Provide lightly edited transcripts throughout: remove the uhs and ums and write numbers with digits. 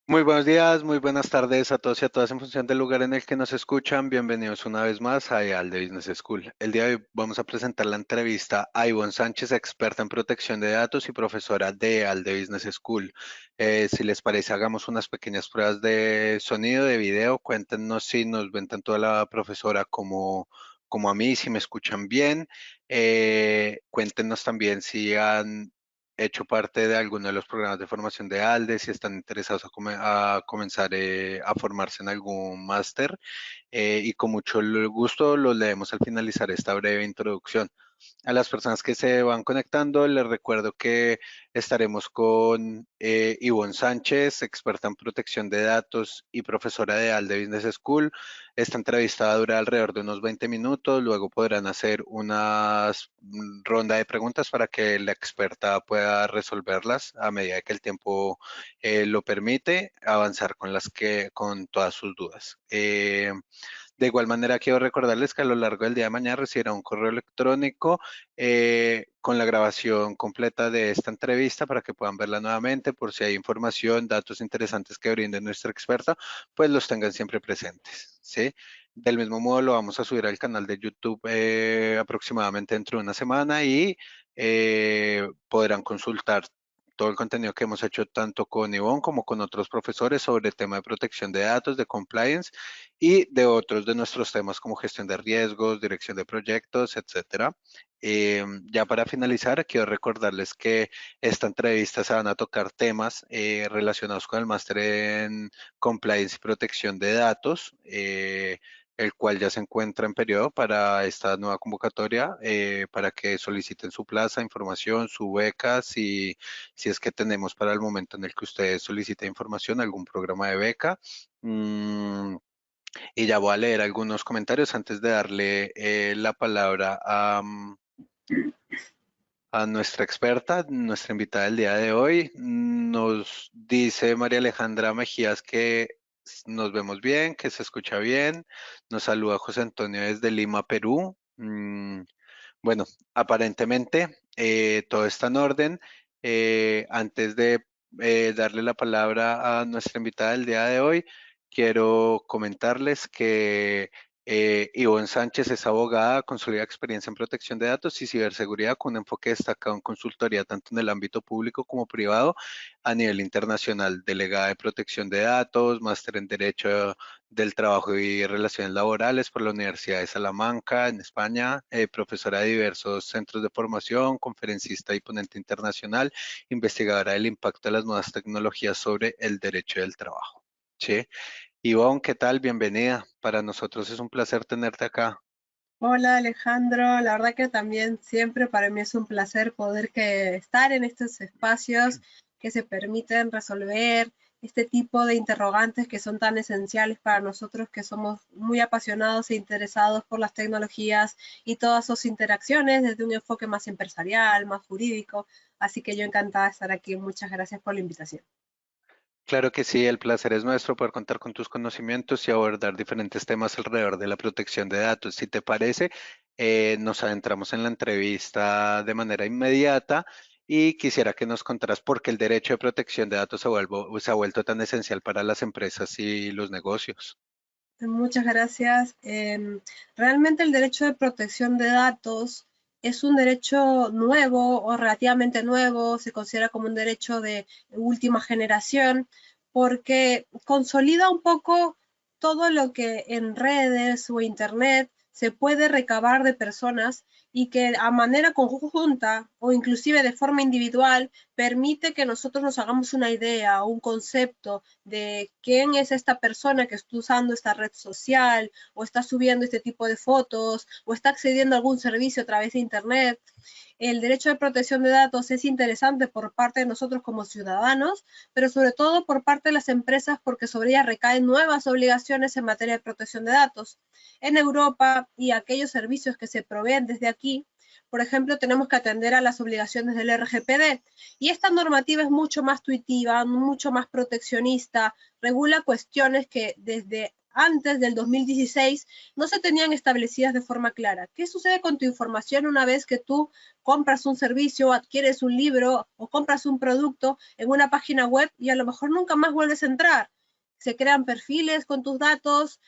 Muy buenos días, muy buenas tardes a todos y a todas en función del lugar en el que nos escuchan. Bienvenidos una vez más a IAL de Business School. El día de hoy vamos a presentar la entrevista a Ivonne Sánchez, experta en protección de datos y profesora de IAL de Business School. Si les parece, hagamos unas pequeñas pruebas de sonido, de video. Cuéntenos si nos ven tanto a la profesora como a mí, si me escuchan bien. Cuéntenos también si han hecho parte de alguno de los programas de formación de ALDE, si están interesados a comenzar a formarse en algún máster, y con mucho gusto los leemos al finalizar esta breve introducción. A las personas que se van conectando, les recuerdo que estaremos con Ivonne Sánchez, experta en protección de datos y profesora de ALDE Business School. Esta entrevista dura alrededor de unos 20 minutos, luego podrán hacer una ronda de preguntas para que la experta pueda resolverlas a medida que el tiempo lo permite, avanzar con todas sus dudas. De igual manera, quiero recordarles que a lo largo del día de mañana recibirá un correo electrónico con la grabación completa de esta entrevista para que puedan verla nuevamente por si hay información, datos interesantes que brinde nuestra experta, pues los tengan siempre presentes, ¿sí? Del mismo modo, lo vamos a subir al canal de YouTube aproximadamente dentro de una semana y podrán consultar todo el contenido que hemos hecho tanto con Ivonne como con otros profesores sobre el tema de protección de datos, de compliance y de otros de nuestros temas como gestión de riesgos, dirección de proyectos, etcétera. Ya para finalizar, quiero recordarles que esta entrevista se van a tocar temas relacionados con el máster en compliance y protección de datos. El cual ya se encuentra en periodo para esta nueva convocatoria, para que soliciten su plaza, información, su beca, si es que tenemos para el momento en el que ustedes soliciten información, algún programa de beca. Y ya voy a leer algunos comentarios antes de darle la palabra a nuestra experta, nuestra invitada del día de hoy. Nos dice María Alejandra Mejías que nos vemos bien, que se escucha bien. Nos saluda José Antonio desde Lima, Perú. Bueno, aparentemente todo está en orden. Antes de darle la palabra a nuestra invitada del día de hoy, quiero comentarles que Ivonne Sánchez es abogada con sólida experiencia en protección de datos y ciberseguridad con un enfoque destacado en consultoría tanto en el ámbito público como privado a nivel internacional, delegada de protección de datos, máster en Derecho del Trabajo y Relaciones Laborales por la Universidad de Salamanca, en España, profesora de diversos centros de formación, conferencista y ponente internacional, investigadora del impacto de las nuevas tecnologías sobre el derecho del trabajo. ¿Sí? Ivonne, ¿qué tal? Bienvenida. Para nosotros es un placer tenerte acá. Hola Alejandro, la verdad que también siempre para mí es un placer poder estar en estos espacios que se permiten resolver este tipo de interrogantes que son tan esenciales para nosotros que somos muy apasionados e interesados por las tecnologías y todas sus interacciones desde un enfoque más empresarial, más jurídico. Así que yo encantada de estar aquí. Muchas gracias por la invitación. Claro que sí, el placer es nuestro poder contar con tus conocimientos y abordar diferentes temas alrededor de la protección de datos. Si te parece, nos adentramos en la entrevista de manera inmediata y quisiera que nos contaras por qué el derecho de protección de datos se ha vuelto tan esencial para las empresas y los negocios. Muchas gracias. Realmente el derecho de protección de datos es un derecho nuevo o relativamente nuevo, se considera como un derecho de última generación, porque consolida un poco todo lo que en redes o internet se puede recabar de personas y que a manera conjunta o inclusive de forma individual permite que nosotros nos hagamos una idea o un concepto de quién es esta persona que está usando esta red social o está subiendo este tipo de fotos o está accediendo a algún servicio a través de internet. El derecho de protección de datos es interesante por parte de nosotros como ciudadanos, pero sobre todo por parte de las empresas porque sobre ellas recaen nuevas obligaciones en materia de protección de datos. En Europa y aquellos servicios que se proveen desde aquí, por ejemplo, tenemos que atender a las obligaciones del RGPD y esta normativa es mucho más intuitiva, mucho más proteccionista, regula cuestiones que desde antes del 2016 no se tenían establecidas de forma clara. ¿Qué sucede con tu información una vez que tú compras un servicio, adquieres un libro o compras un producto en una página web y a lo mejor nunca más vuelves a entrar? Se crean perfiles con tus datos,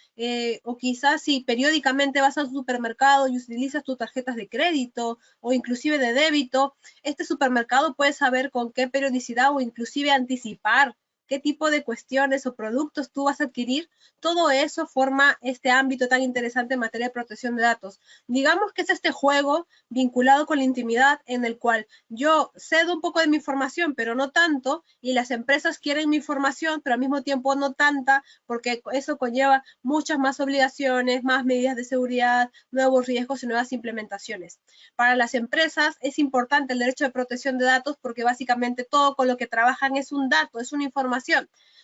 o quizás si periódicamente vas al supermercado y utilizas tus tarjetas de crédito o inclusive de débito, este supermercado puede saber con qué periodicidad o inclusive anticipar qué tipo de cuestiones o productos tú vas a adquirir. Todo eso forma este ámbito tan interesante en materia de protección de datos. Digamos que es este juego vinculado con la intimidad en el cual yo cedo un poco de mi información, pero no tanto, y las empresas quieren mi información, pero al mismo tiempo no tanta, porque eso conlleva muchas más obligaciones, más medidas de seguridad, nuevos riesgos y nuevas implementaciones. Para las empresas es importante el derecho de protección de datos porque básicamente todo con lo que trabajan es un dato, es una información,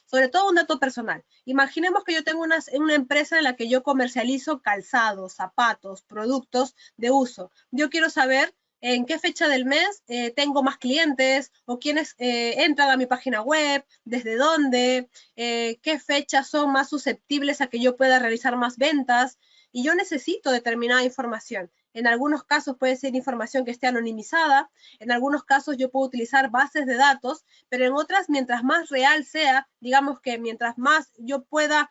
sobre todo un dato personal. Imaginemos que yo tengo una empresa en la que yo comercializo calzados, zapatos, productos de uso. Yo quiero saber en qué fecha del mes tengo más clientes o quiénes entran a mi página web, desde dónde, qué fechas son más susceptibles a que yo pueda realizar más ventas. Y yo necesito determinada información. En algunos casos puede ser información que esté anonimizada, en algunos casos yo puedo utilizar bases de datos, pero en otras, mientras más real sea, digamos que mientras más yo pueda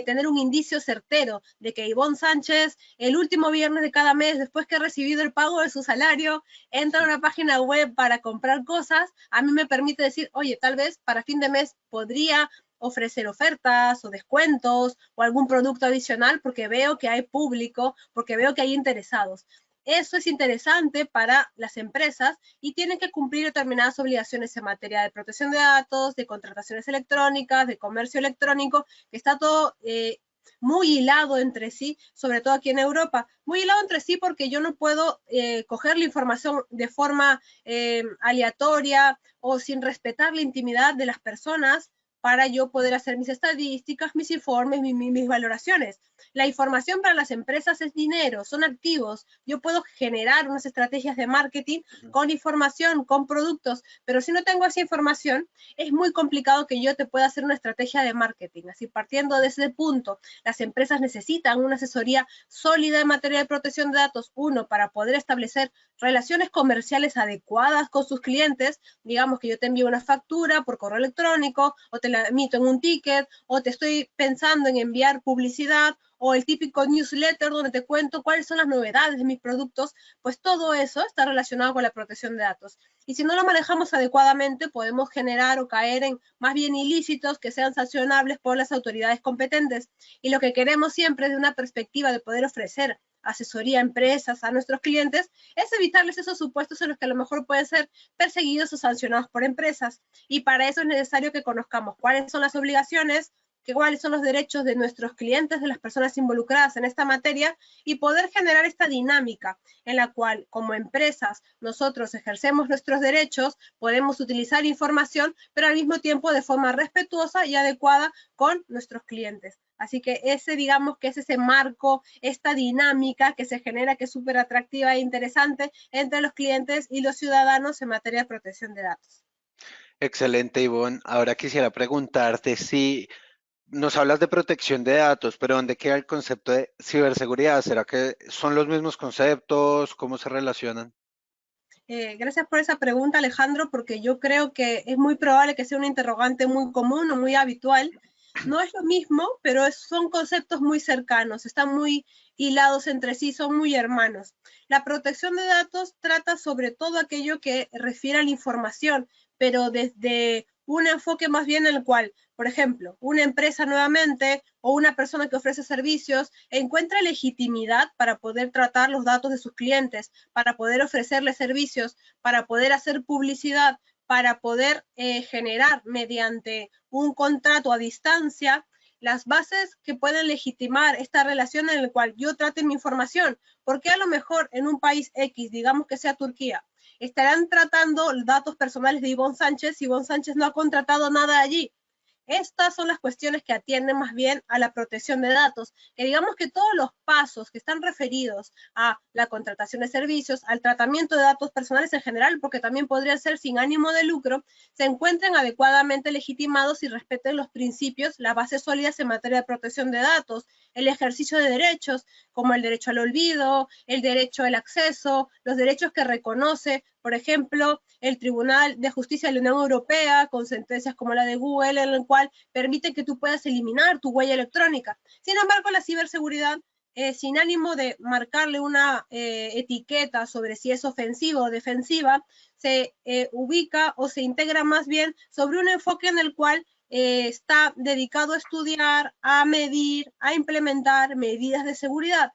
tener un indicio certero de que Ivonne Sánchez, el último viernes de cada mes, después que ha recibido el pago de su salario, entra a una página web para comprar cosas, a mí me permite decir, oye, tal vez para fin de mes podría ofrecer ofertas o descuentos o algún producto adicional porque veo que hay público, porque veo que hay interesados. Eso es interesante para las empresas y tienen que cumplir determinadas obligaciones en materia de protección de datos, de contrataciones electrónicas, de comercio electrónico, que está todo muy hilado entre sí, sobre todo aquí en Europa. Muy hilado entre sí porque yo no puedo coger la información de forma aleatoria o sin respetar la intimidad de las personas para yo poder hacer mis estadísticas, mis informes, mis valoraciones. La información para las empresas es dinero, son activos. Yo puedo generar unas estrategias de marketing con información, con productos, pero si no tengo esa información, es muy complicado que yo te pueda hacer una estrategia de marketing. Así, partiendo de ese punto, las empresas necesitan una asesoría sólida en materia de protección de datos, uno, para poder establecer relaciones comerciales adecuadas con sus clientes. Digamos que yo te envío una factura por correo electrónico o te la emito en un ticket o te estoy pensando en enviar publicidad o el típico newsletter donde te cuento cuáles son las novedades de mis productos, pues todo eso está relacionado con la protección de datos. Y si no lo manejamos adecuadamente, podemos generar o caer en más bien ilícitos que sean sancionables por las autoridades competentes. Y lo que queremos siempre desde una perspectiva de poder ofrecer asesoría a empresas, a nuestros clientes, es evitarles esos supuestos en los que a lo mejor pueden ser perseguidos o sancionados por empresas. Y para eso es necesario que conozcamos cuáles son las obligaciones, cuáles son los derechos de nuestros clientes, de las personas involucradas en esta materia y poder generar esta dinámica en la cual como empresas nosotros ejercemos nuestros derechos, podemos utilizar información, pero al mismo tiempo de forma respetuosa y adecuada con nuestros clientes. Así que ese, digamos que es ese marco, esta dinámica que se genera, que es súper atractiva e interesante entre los clientes y los ciudadanos en materia de protección de datos. Excelente, Ivonne. Ahora quisiera preguntarte si nos hablas de protección de datos, pero ¿dónde queda el concepto de ciberseguridad? ¿Será que son los mismos conceptos? ¿Cómo se relacionan? Gracias por esa pregunta, Alejandro, porque yo creo que es muy probable que sea un interrogante muy común o muy habitual. No es lo mismo, pero son conceptos muy cercanos, están muy hilados entre sí, son muy hermanos. La protección de datos trata sobre todo aquello que refiere a la información, pero desde un enfoque más bien en el cual, por ejemplo, una empresa nuevamente o una persona que ofrece servicios encuentra legitimidad para poder tratar los datos de sus clientes, para poder ofrecerles servicios, para poder hacer publicidad, para poder generar mediante un contrato a distancia las bases que pueden legitimar esta relación en la cual yo trate mi información, porque a lo mejor en un país X, digamos que sea Turquía, estarán tratando datos personales de Ivonne Sánchez no ha contratado nada allí. Estas son las cuestiones que atienden más bien a la protección de datos, que digamos que todos los pasos que están referidos a la contratación de servicios, al tratamiento de datos personales en general, porque también podría ser sin ánimo de lucro, se encuentren adecuadamente legitimados y respeten los principios, las bases sólidas en materia de protección de datos, el ejercicio de derechos, como el derecho al olvido, el derecho al acceso, los derechos que reconoce, por ejemplo, el Tribunal de Justicia de la Unión Europea, con sentencias como la de Google, en el cual permite que tú puedas eliminar tu huella electrónica. Sin embargo, la ciberseguridad, sin ánimo de marcarle una etiqueta sobre si es ofensiva o defensiva, se ubica o se integra más bien sobre un enfoque en el cual está dedicado a estudiar, a medir, a implementar medidas de seguridad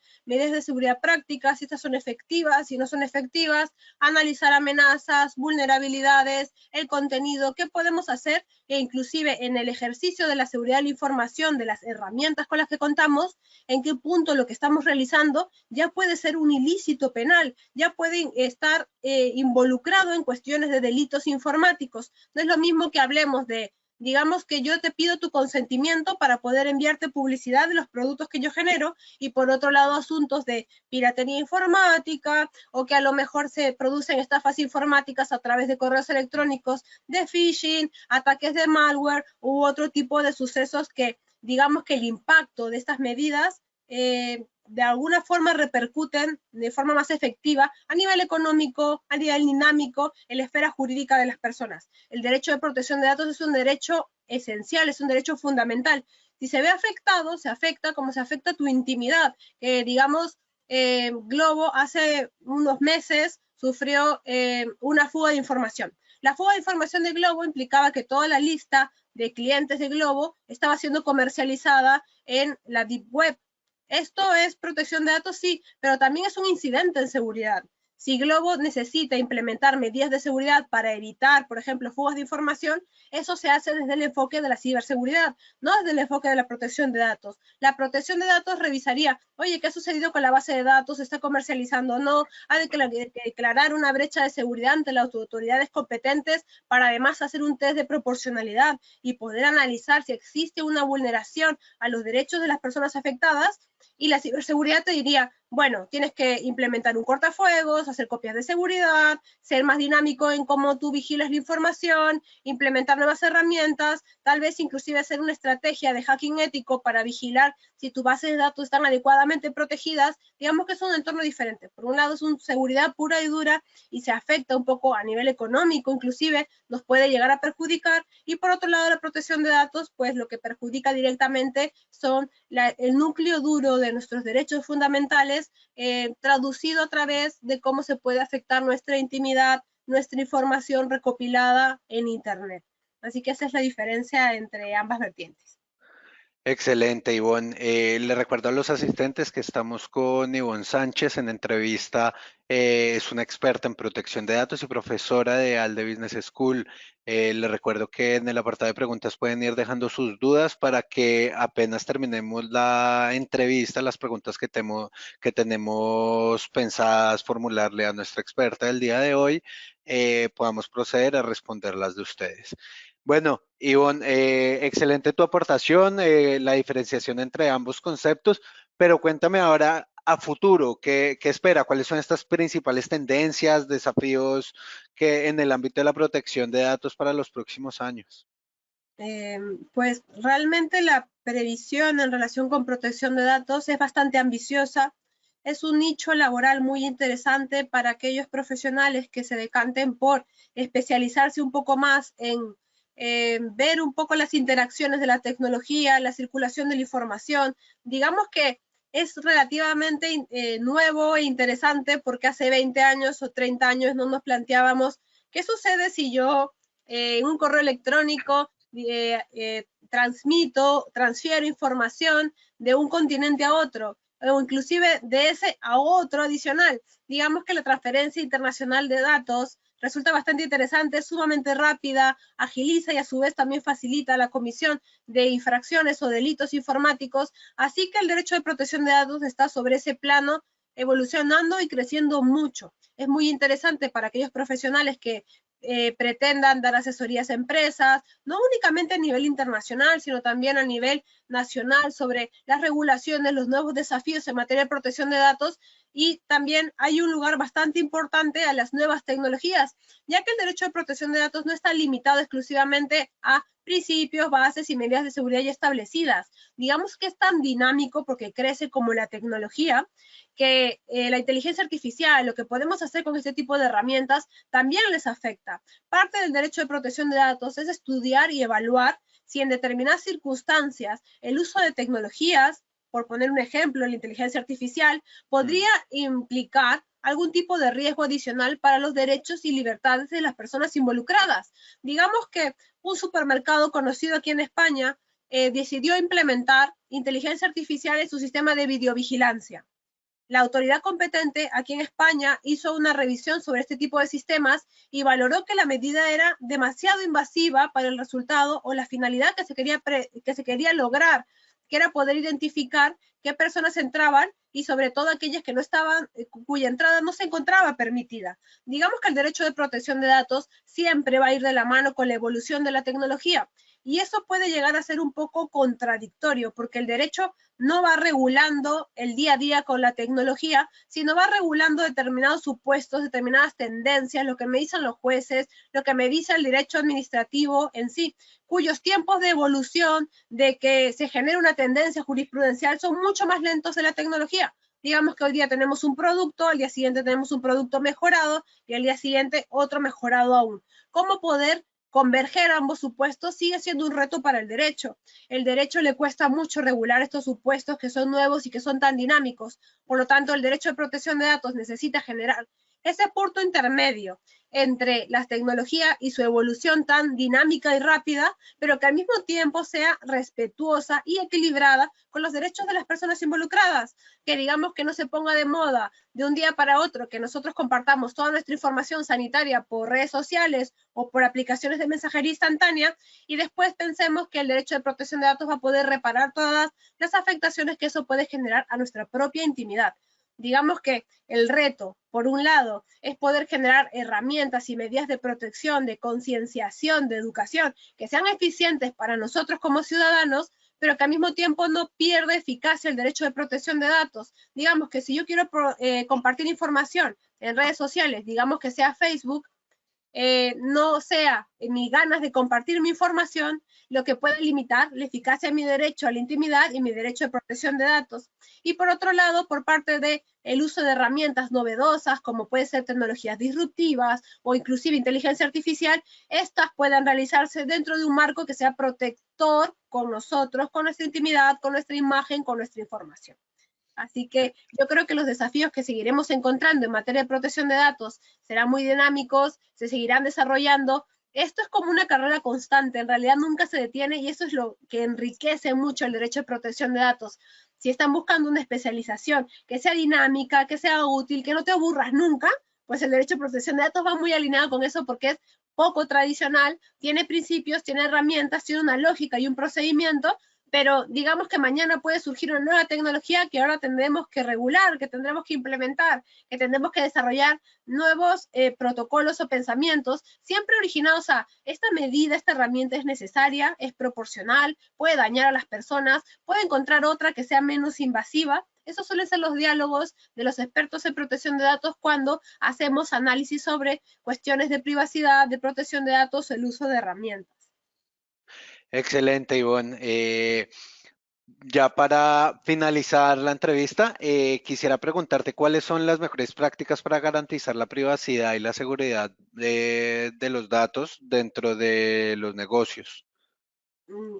prácticas, si estas son efectivas, si no son efectivas, analizar amenazas, vulnerabilidades, el contenido, qué podemos hacer, e inclusive en el ejercicio de la seguridad de la información, de las herramientas con las que contamos, en qué punto lo que estamos realizando ya puede ser un ilícito penal, ya puede estar involucrado en cuestiones de delitos informáticos. No es lo mismo que hablemos de, digamos que yo te pido tu consentimiento para poder enviarte publicidad de los productos que yo genero, y por otro lado asuntos de piratería informática, o que a lo mejor se producen estafas informáticas a través de correos electrónicos, de phishing, ataques de malware u otro tipo de sucesos que digamos que el impacto de estas medidas de alguna forma repercuten de forma más efectiva a nivel económico, a nivel dinámico, en la esfera jurídica de las personas. El derecho de protección de datos es un derecho esencial, es un derecho fundamental. Si se ve afectado, se afecta como se afecta tu intimidad. Digamos, Globo hace unos meses sufrió una fuga de información. La fuga de información de Globo implicaba que toda la lista de clientes de Globo estaba siendo comercializada en la Deep Web. Esto es protección de datos, sí, pero también es un incidente en seguridad. Si Globo necesita implementar medidas de seguridad para evitar, por ejemplo, fugas de información, eso se hace desde el enfoque de la ciberseguridad, no desde el enfoque de la protección de datos. La protección de datos revisaría, oye, ¿qué ha sucedido con la base de datos? ¿Se está comercializando o no? Ha de declarar una brecha de seguridad ante las autoridades competentes para además hacer un test de proporcionalidad y poder analizar si existe una vulneración a los derechos de las personas afectadas. Y la ciberseguridad te diría, bueno, tienes que implementar un cortafuegos, hacer copias de seguridad, ser más dinámico en cómo tú vigilas la información, implementar nuevas herramientas, tal vez inclusive hacer una estrategia de hacking ético para vigilar si tus bases de datos están adecuadamente protegidas. Digamos que es un entorno diferente. Por un lado es una seguridad pura y dura y se afecta un poco a nivel económico, inclusive nos puede llegar a perjudicar, y por otro lado la protección de datos, pues lo que perjudica directamente son el núcleo duro de nuestros derechos fundamentales, traducido a través de cómo se puede afectar nuestra intimidad, nuestra información recopilada en Internet. Así que esa es la diferencia entre ambas vertientes. Excelente, Ivonne. Le recuerdo a los asistentes que estamos con Ivonne Sánchez en entrevista. Es una experta en protección de datos y profesora de ALDE Business School. Le recuerdo que en el apartado de preguntas pueden ir dejando sus dudas para que apenas terminemos la entrevista, las preguntas que tenemos pensadas formularle a nuestra experta del día de hoy, podamos proceder a responderlas de ustedes. Bueno, Ivonne, excelente tu aportación, la diferenciación entre ambos conceptos, pero cuéntame ahora a futuro, ¿qué espera? ¿Cuáles son estas principales tendencias, desafíos que en el ámbito de la protección de datos para los próximos años? Pues realmente la previsión en relación con protección de datos es bastante ambiciosa. Es un nicho laboral muy interesante para aquellos profesionales que se decanten por especializarse un poco más en ver un poco las interacciones de la tecnología, la circulación de la información. Digamos que es relativamente nuevo e interesante, porque hace 20 años o 30 años no nos planteábamos qué sucede si yo en un correo electrónico transfiero información de un continente a otro, o inclusive de ese a otro adicional. Digamos que la transferencia internacional de datos resulta bastante interesante, es sumamente rápida, agiliza y a su vez también facilita la comisión de infracciones o delitos informáticos. Así que el derecho de protección de datos está sobre ese plano, evolucionando y creciendo mucho. Es muy interesante para aquellos profesionales que pretendan dar asesorías a empresas, no únicamente a nivel internacional, sino también a nivel nacional sobre las regulaciones, los nuevos desafíos en materia de protección de datos, y también hay un lugar bastante importante a las nuevas tecnologías, ya que el derecho de protección de datos no está limitado exclusivamente a principios, bases y medidas de seguridad ya establecidas. Digamos que es tan dinámico porque crece como la tecnología, que la inteligencia artificial, lo que podemos hacer con este tipo de herramientas, también les afecta. Parte del derecho de protección de datos es estudiar y evaluar si en determinadas circunstancias el uso de tecnologías, por poner un ejemplo, la inteligencia artificial, podría implicar algún tipo de riesgo adicional para los derechos y libertades de las personas involucradas. Digamos que un supermercado conocido aquí en España decidió implementar inteligencia artificial en su sistema de videovigilancia. La autoridad competente aquí en España hizo una revisión sobre este tipo de sistemas y valoró que la medida era demasiado invasiva para el resultado o la finalidad que se quería lograr, que era poder identificar qué personas entraban y sobre todo aquellas que no estaban, cuya entrada no se encontraba permitida. Digamos que el derecho de protección de datos siempre va a ir de la mano con la evolución de la tecnología, y eso puede llegar a ser un poco contradictorio porque el derecho no va regulando el día a día con la tecnología, sino va regulando determinados supuestos, determinadas tendencias, lo que me dicen los jueces, lo que me dice el derecho administrativo en sí, cuyos tiempos de evolución, de que se genere una tendencia jurisprudencial, son mucho más lentos de la tecnología. Digamos que hoy día tenemos un producto, al día siguiente tenemos un producto mejorado y al día siguiente otro mejorado aún. ¿Cómo poder converger ambos supuestos? Sigue siendo un reto para el derecho. El derecho le cuesta mucho regular estos supuestos que son nuevos y que son tan dinámicos. Por lo tanto, el derecho de protección de datos necesita generar ese punto intermedio entre la tecnología y su evolución tan dinámica y rápida, pero que al mismo tiempo sea respetuosa y equilibrada con los derechos de las personas involucradas. Que digamos que no se ponga de moda de un día para otro que nosotros compartamos toda nuestra información sanitaria por redes sociales o por aplicaciones de mensajería instantánea y después pensemos que el derecho de protección de datos va a poder reparar todas las afectaciones que eso puede generar a nuestra propia intimidad. Digamos que el reto, por un lado, es poder generar herramientas y medidas de protección, de concienciación, de educación, que sean eficientes para nosotros como ciudadanos, pero que al mismo tiempo no pierda eficacia el derecho de protección de datos. Digamos que si yo quiero compartir información en redes sociales, digamos que sea Facebook, no sea mis ganas de compartir mi información lo que puede limitar la eficacia de mi derecho a la intimidad y mi derecho de protección de datos. Y por otro lado, por parte de el uso de herramientas novedosas, como puede ser tecnologías disruptivas o inclusive inteligencia artificial, estas puedan realizarse dentro de un marco que sea protector con nosotros, con nuestra intimidad, con nuestra imagen, con nuestra información. Así que yo creo que los desafíos que seguiremos encontrando en materia de protección de datos serán muy dinámicos, se seguirán desarrollando. Esto es como una carrera constante, en realidad nunca se detiene y eso es lo que enriquece mucho el derecho de protección de datos. Si están buscando una especialización que sea dinámica, que sea útil, que no te aburras nunca, pues el derecho de protección de datos va muy alineado con eso porque es poco tradicional, tiene principios, tiene herramientas, tiene una lógica y un procedimiento, pero digamos que mañana puede surgir una nueva tecnología que ahora tendremos que regular, que tendremos que implementar, que tendremos que desarrollar nuevos protocolos o pensamientos, siempre originados a esta medida, esta herramienta es necesaria, es proporcional, puede dañar a las personas, puede encontrar otra que sea menos invasiva. Esos suelen ser los diálogos de los expertos en protección de datos cuando hacemos análisis sobre cuestiones de privacidad, de protección de datos, el uso de herramientas. Excelente, Ivonne. Ya para finalizar la entrevista, quisiera preguntarte cuáles son las mejores prácticas para garantizar la privacidad y la seguridad de los datos dentro de los negocios.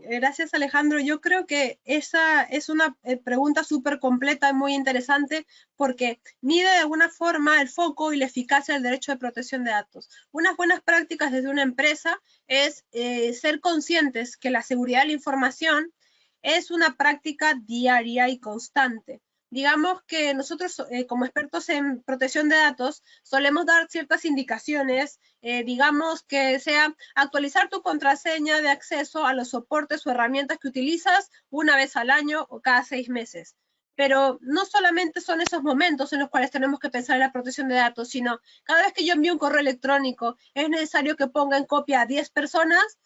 Gracias, Alejandro. Yo creo que esa es una pregunta súper completa y muy interesante porque mide de alguna forma el foco y la eficacia del derecho de protección de datos. Unas buenas prácticas desde una empresa es ser conscientes que la seguridad de la información es una práctica diaria y constante. Digamos que nosotros como expertos en protección de datos solemos dar ciertas indicaciones, digamos que sea actualizar tu contraseña de acceso a los soportes o herramientas que utilizas una vez al año o cada 6 meses. Pero no solamente son esos momentos en los cuales tenemos que pensar en la protección de datos, sino cada vez que yo envío un correo electrónico, ¿es necesario que ponga en copia a 10 personas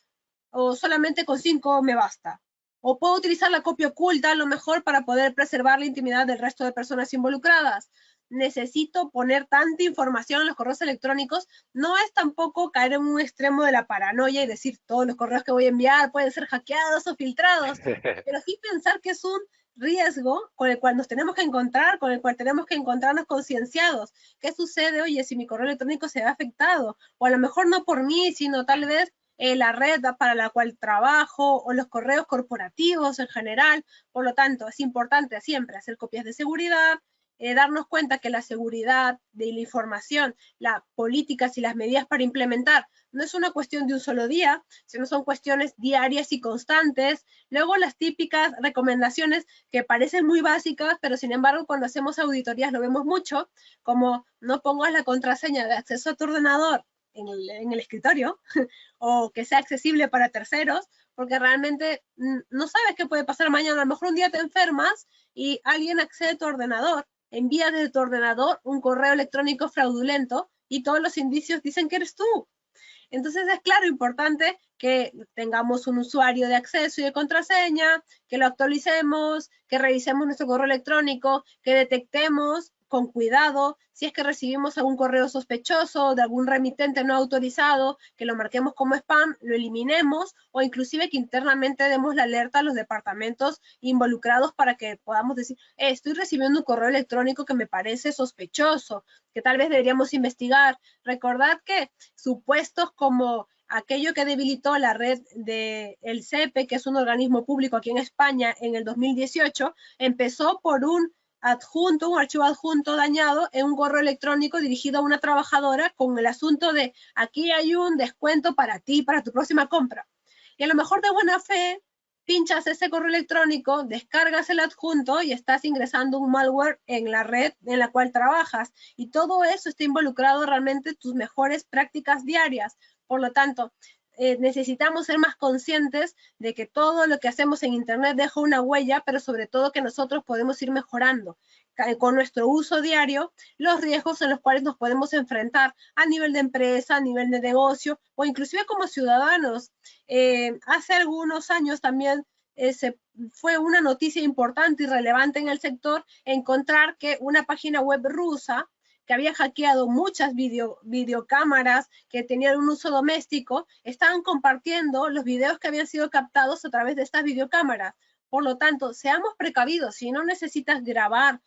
o solamente con 5 me basta? O puedo utilizar la copia oculta a lo mejor para poder preservar la intimidad del resto de personas involucradas. Necesito poner tanta información en los correos electrónicos. No es tampoco caer en un extremo de la paranoia y decir todos los correos que voy a enviar pueden ser hackeados o filtrados, pero sí pensar que es un riesgo con el cual nos tenemos que encontrar, con el cual tenemos que encontrarnos concienciados. ¿Qué sucede? Oye, si mi correo electrónico se ve afectado, o a lo mejor no por mí, sino tal vez la red para la cual trabajo o los correos corporativos en general. Por lo tanto, es importante siempre hacer copias de seguridad, darnos cuenta que la seguridad de la información, las políticas y las medidas para implementar no es una cuestión de un solo día, sino son cuestiones diarias y constantes. Luego las típicas recomendaciones que parecen muy básicas, pero sin embargo cuando hacemos auditorías lo vemos mucho, como no pongas la contraseña de acceso a tu ordenador en el escritorio o que sea accesible para terceros, porque realmente no sabes qué puede pasar mañana. A lo mejor un día te enfermas y alguien accede a tu ordenador, envía desde tu ordenador un correo electrónico fraudulento y todos los indicios dicen que eres tú. Entonces es claro, importante que tengamos un usuario de acceso y de contraseña, que lo actualicemos, que revisemos nuestro correo electrónico, que detectemos con cuidado si es que recibimos algún correo sospechoso de algún remitente no autorizado, que lo marquemos como spam, lo eliminemos o inclusive que internamente demos la alerta a los departamentos involucrados para que podamos decir, estoy recibiendo un correo electrónico que me parece sospechoso, que tal vez deberíamos investigar. Recordad que supuestos como aquello que debilitó la red del CEPE, que es un organismo público aquí en España en el 2018, empezó por un adjunto, un archivo adjunto dañado en un correo electrónico dirigido a una trabajadora con el asunto de aquí hay un descuento para ti, para tu próxima compra. Y a lo mejor de buena fe, pinchas ese correo electrónico, descargas el adjunto y estás ingresando un malware en la red en la cual trabajas. Y todo eso está involucrado realmente en tus mejores prácticas diarias. Por lo tanto, necesitamos ser más conscientes de que todo lo que hacemos en Internet deja una huella, pero sobre todo que nosotros podemos ir mejorando con nuestro uso diario los riesgos en los cuales nos podemos enfrentar a nivel de empresa, a nivel de negocio o inclusive como ciudadanos. Hace algunos años también fue una noticia importante y relevante en el sector encontrar que una página web rusa que había hackeado muchas videocámaras que tenían un uso doméstico, estaban compartiendo los videos que habían sido captados a través de estas videocámaras. Por lo tanto, seamos precavidos. Si no necesitas grabar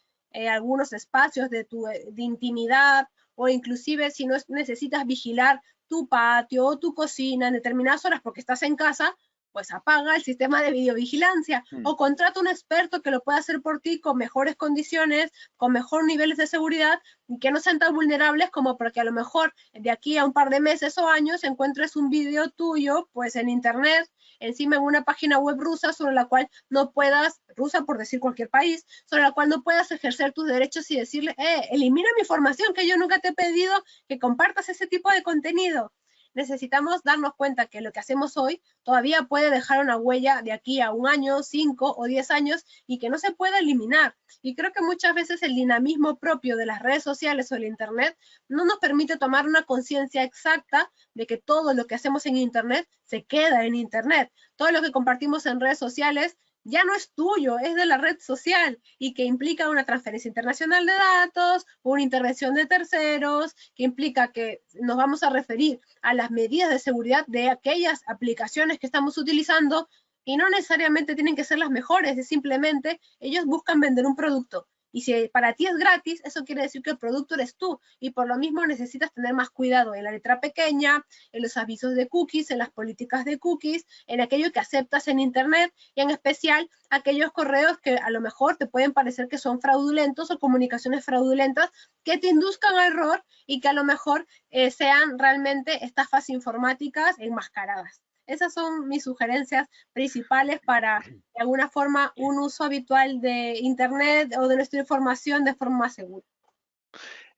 algunos espacios de intimidad o inclusive si no necesitas vigilar tu patio o tu cocina en determinadas horas porque estás en casa, pues apaga el sistema de videovigilancia o contrata un experto que lo pueda hacer por ti con mejores condiciones, con mejores niveles de seguridad y que no sean tan vulnerables como porque a lo mejor de aquí a un par de meses o años encuentres un video tuyo pues en internet encima en una página web rusa sobre la cual no puedas, rusa por decir cualquier país, sobre la cual no puedas ejercer tus derechos y decirle, elimina mi información que yo nunca te he pedido que compartas ese tipo de contenido. Necesitamos darnos cuenta que lo que hacemos hoy todavía puede dejar una huella de aquí a un año, 5 o 10 años y que no se puede eliminar. Y creo que muchas veces el dinamismo propio de las redes sociales o el Internet no nos permite tomar una conciencia exacta de que todo lo que hacemos en Internet se queda en Internet. Todo lo que compartimos en redes sociales ya no es tuyo, es de la red social y que implica una transferencia internacional de datos, una intervención de terceros, que implica que nos vamos a referir a las medidas de seguridad de aquellas aplicaciones que estamos utilizando y no necesariamente tienen que ser las mejores, es simplemente ellos buscan vender un producto. Y si para ti es gratis, eso quiere decir que el producto eres tú y por lo mismo necesitas tener más cuidado en la letra pequeña, en los avisos de cookies, en las políticas de cookies, en aquello que aceptas en Internet y en especial aquellos correos que a lo mejor te pueden parecer que son fraudulentos o comunicaciones fraudulentas que te induzcan a error y que a lo mejor sean realmente estafas informáticas enmascaradas. Esas son mis sugerencias principales para, de alguna forma, un uso habitual de Internet o de nuestra información de forma más segura.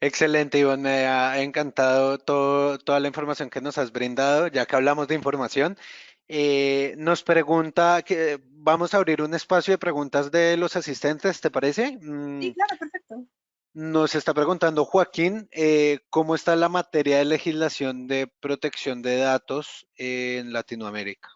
Excelente, Ivonne, me ha encantado toda la información que nos has brindado, ya que hablamos de información. Nos pregunta que vamos a abrir un espacio de preguntas de los asistentes, ¿te parece? Sí, claro, perfecto. Nos está preguntando Joaquín, ¿cómo está la materia de legislación de protección de datos en Latinoamérica?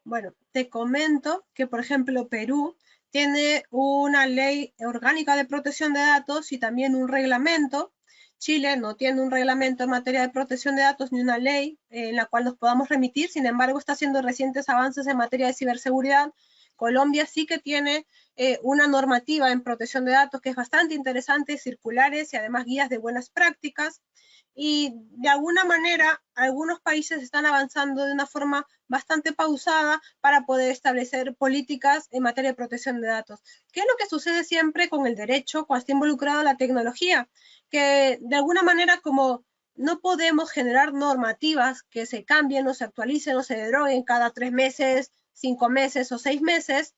Bueno, te comento que, por ejemplo, Perú tiene una ley orgánica de protección de datos y también un reglamento. Chile no tiene un reglamento en materia de protección de datos ni una ley en la cual nos podamos remitir, sin embargo, está haciendo recientes avances en materia de ciberseguridad. Colombia sí que tiene una normativa en protección de datos que es bastante interesante, circulares y además guías de buenas prácticas. Y de alguna manera, algunos países están avanzando de una forma bastante pausada para poder establecer políticas en materia de protección de datos. ¿Qué es lo que sucede siempre con el derecho cuando está involucrada la tecnología? Que de alguna manera, como no podemos generar normativas que se cambien o se actualicen o se deroguen cada 3 meses, 5 meses o 6 meses,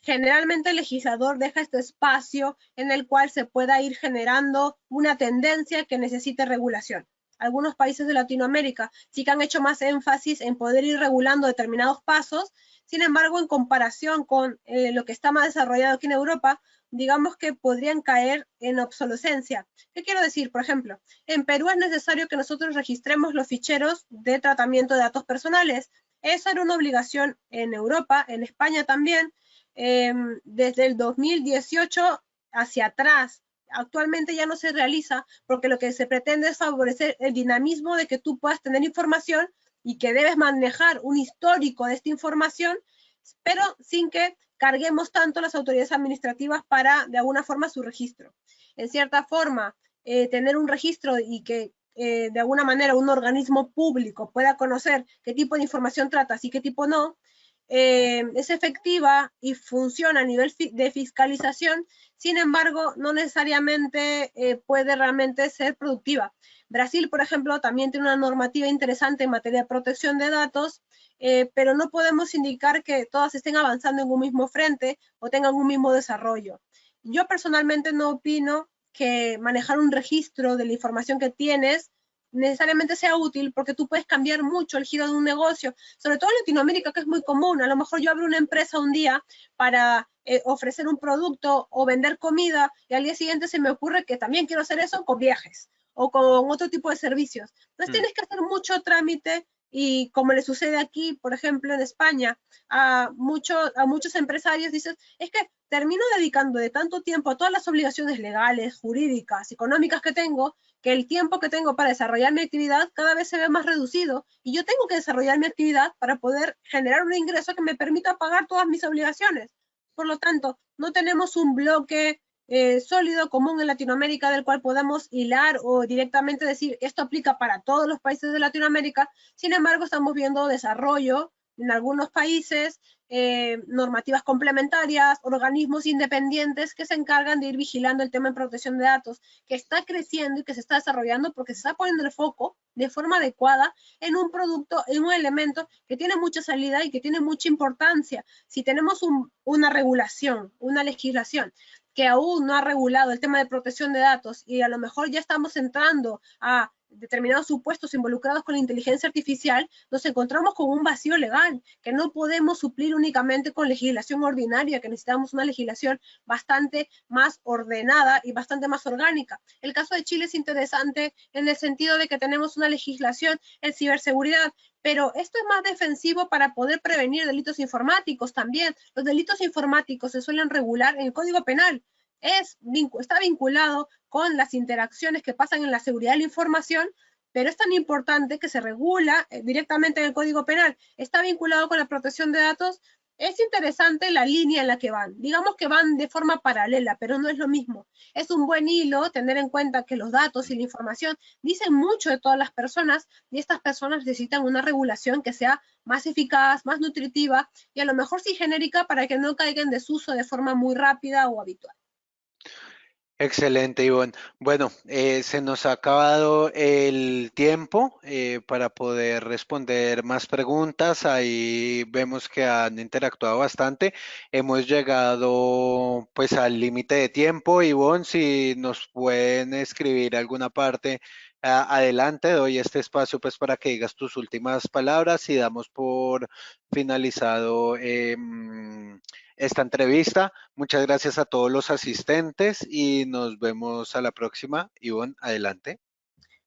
generalmente el legislador deja este espacio en el cual se pueda ir generando una tendencia que necesite regulación. Algunos países de Latinoamérica sí que han hecho más énfasis en poder ir regulando determinados pasos, sin embargo, en comparación con lo que está más desarrollado aquí en Europa, digamos que podrían caer en obsolescencia. ¿Qué quiero decir? Por ejemplo, en Perú es necesario que nosotros registremos los ficheros de tratamiento de datos personales. Esa era una obligación en Europa, en España también, desde el 2018 hacia atrás. Actualmente ya no se realiza porque lo que se pretende es favorecer el dinamismo de que tú puedas tener información y que debes manejar un histórico de esta información, pero sin que carguemos tanto las autoridades administrativas para, de alguna forma, su registro. En cierta forma, tener un registro y que de alguna manera un organismo público pueda conocer qué tipo de información tratas y qué tipo no, es efectiva y funciona a nivel de fiscalización, sin embargo, no necesariamente puede realmente ser productiva. Brasil, por ejemplo, también tiene una normativa interesante en materia de protección de datos, pero no podemos indicar que todas estén avanzando en un mismo frente o tengan un mismo desarrollo. Yo personalmente no opino que manejar un registro de la información que tienes necesariamente sea útil porque tú puedes cambiar mucho el giro de un negocio, sobre todo en Latinoamérica, que es muy común. A lo mejor yo abro una empresa un día para ofrecer un producto o vender comida y al día siguiente se me ocurre que también quiero hacer eso con viajes o con otro tipo de servicios. Entonces Hmm. tienes que hacer mucho trámite y como le sucede aquí, por ejemplo, en España, a muchos empresarios dices, es que termino dedicando de tanto tiempo a todas las obligaciones legales, jurídicas, económicas que tengo, que el tiempo que tengo para desarrollar mi actividad cada vez se ve más reducido y yo tengo que desarrollar mi actividad para poder generar un ingreso que me permita pagar todas mis obligaciones. Por lo tanto, no tenemos un bloque sólido, común en Latinoamérica del cual podamos hilar o directamente decir esto aplica para todos los países de Latinoamérica. Sin embargo, estamos viendo desarrollo en algunos países, normativas complementarias, organismos independientes que se encargan de ir vigilando el tema de protección de datos, que está creciendo y que se está desarrollando porque se está poniendo el foco de forma adecuada en un producto, en un elemento que tiene mucha salida y que tiene mucha importancia. Si tenemos una regulación, una legislación que aún no ha regulado el tema de protección de datos y a lo mejor ya estamos entrando a determinados supuestos involucrados con la inteligencia artificial, nos encontramos con un vacío legal que no podemos suplir únicamente con legislación ordinaria, que necesitamos una legislación bastante más ordenada y bastante más orgánica. El caso de Chile es interesante en el sentido de que tenemos una legislación en ciberseguridad, pero esto es más defensivo para poder prevenir delitos informáticos también. Los delitos informáticos se suelen regular en el Código Penal. Está vinculado con las interacciones que pasan en la seguridad de la información, pero es tan importante que se regula directamente en el Código Penal. Está vinculado con la protección de datos. Es interesante la línea en la que van. Digamos que van de forma paralela, pero no es lo mismo. Es un buen hilo tener en cuenta que los datos y la información dicen mucho de todas las personas y estas personas necesitan una regulación que sea más eficaz, más nutritiva y a lo mejor sí genérica para que no caigan en desuso de forma muy rápida o habitual. Excelente, Ivonne. Bueno, se nos ha acabado el tiempo para poder responder más preguntas. Ahí vemos que han interactuado bastante. Hemos llegado pues al límite de tiempo. Ivonne, si nos pueden escribir alguna parte Adelante, doy este espacio pues para que digas tus últimas palabras y damos por finalizado esta entrevista. Muchas gracias a todos los asistentes y nos vemos a la próxima. Ivonne, adelante.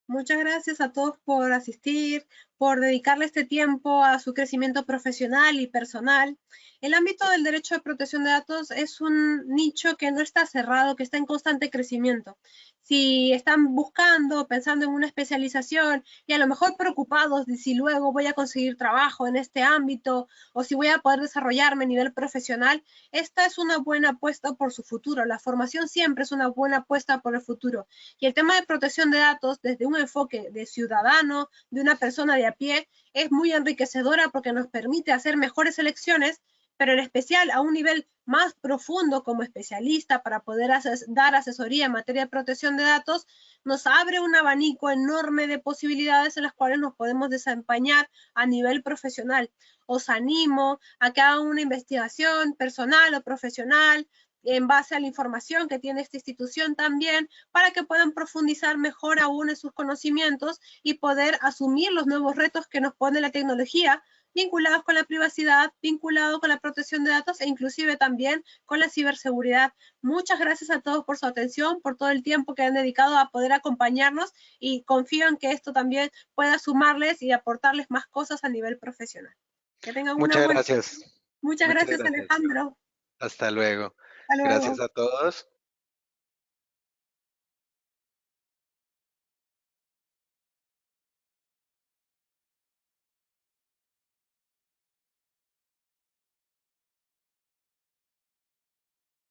Muchas gracias a todos por asistir, por dedicarle este tiempo a su crecimiento profesional y personal. El ámbito del derecho de protección de datos es un nicho que no está cerrado, que está en constante crecimiento. Si están buscando, pensando en una especialización y a lo mejor preocupados de si luego voy a conseguir trabajo en este ámbito o si voy a poder desarrollarme a nivel profesional, esta es una buena apuesta por su futuro. La formación siempre es una buena apuesta por el futuro. Y el tema de protección de datos desde un enfoque de ciudadano, de una persona de a pie, es muy enriquecedora porque nos permite hacer mejores elecciones, pero en especial a un nivel más profundo como especialista para poder dar asesoría en materia de protección de datos, nos abre un abanico enorme de posibilidades en las cuales nos podemos desempeñar a nivel profesional. Os animo a que hagan una investigación personal o profesional en base a la información que tiene esta institución también, para que puedan profundizar mejor aún en sus conocimientos y poder asumir los nuevos retos que nos pone la tecnología, vinculados con la privacidad, vinculados con la protección de datos e inclusive también con la ciberseguridad. Muchas gracias a todos por su atención, por todo el tiempo que han dedicado a poder acompañarnos y confío en que esto también pueda sumarles y aportarles más cosas a nivel profesional. Que tengan una Muchas buena. gracias. Muchas Muchas gracias, gracias. Alejandro. Hasta luego. Hasta Gracias luego. a todos.